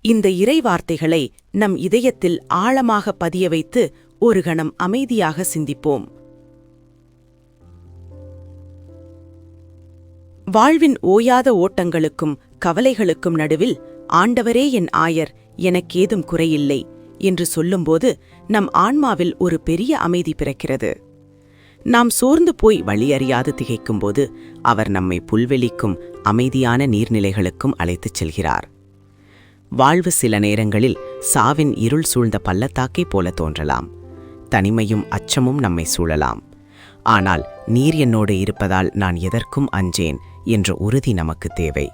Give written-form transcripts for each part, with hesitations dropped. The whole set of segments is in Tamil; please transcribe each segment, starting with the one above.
இந்த இறைவார்த்தைகளை நம் இதயத்தில் ஆழமாக பதிய வைத்து ஒரு கணம் அமைதியாக சிந்திப்போம். வாழ்வின் ஓயாத ஓட்டங்களுக்கும் கவலைகளுக்கும் நடுவில் ஆண்டவரே என் ஆயர், எனக்கேதும் குறையில்லை என்று சொல்லும்போது நம் ஆன்மாவில் ஒரு பெரிய அமைதி பிறக்கிறது. நாம் சோர்ந்து போய் வழியறியாது திகைக்கும்போது அவர் நம்மை புல்வெளிக்கும் அமைதியான நீர்நிலைகளுக்கும் அழைத்துச் செல்கிறார். வாழ்வு சில நேரங்களில் சாவின் இருள் சூழ்ந்த பள்ளத்தாக்கைப் போல தோன்றலாம். தனிமையும் அச்சமும் நம்மை சூழலாம். ஆனால் நீர் என்னோடு இருப்பதால் நான் எதற்கும் அஞ்சேன் என்ற உறுதி நமக்கு தேவை.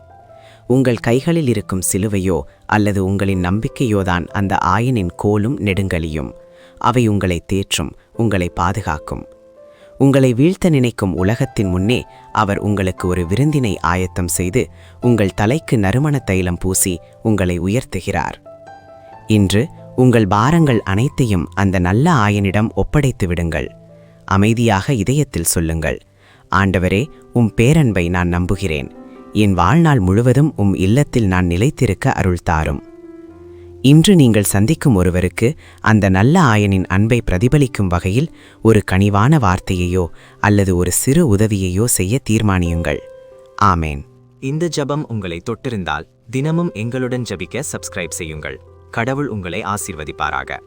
உங்கள் கைகளில் இருக்கும் சிலுவையோ அல்லது உங்களின் நம்பிக்கையோதான் அந்த ஆயனின் கோலும் நெடுங்கலியும். அவை உங்களை தேற்றும், உங்களை பாதுகாக்கும். உங்களை வீழ்த்த நினைக்கும் உலகத்தின் முன்னே அவர் உங்களுக்கு ஒரு விருந்தினை ஆயத்தம் செய்து உங்கள் தலைக்கு நறுமண தைலம் பூசி உங்களை உயர்த்துகிறார். இன்று உங்கள் பாரங்கள் அனைத்தையும் அந்த நல்ல ஆயனிடம் ஒப்படைத்து விடுங்கள். அமைதியாக இதயத்தில் சொல்லுங்கள், ஆண்டவரே, பேரன்பை நான் நம்புகிறேன். என் வாழ்நாள் முழுவதும் இல்லத்தில் நான் நிலைத்திருக்க அருள் தாரும். இன்று நீங்கள் சந்திக்கும் ஒருவருக்கு அந்த நல்ல ஆயனின் அன்பை பிரதிபலிக்கும் வகையில் ஒரு கனிவான வார்த்தையையோ அல்லது ஒரு சிறு உதவியையோ செய்ய தீர்மானியுங்கள். ஆமேன். இந்த ஜெபம் உங்களை தொட்டிருந்தால் தினமும் எங்களுடன் ஜெபிக்க சப்ஸ்கிரைப் செய்யுங்கள். கடவுள் உங்களை ஆசீர்வதிப்பாராக.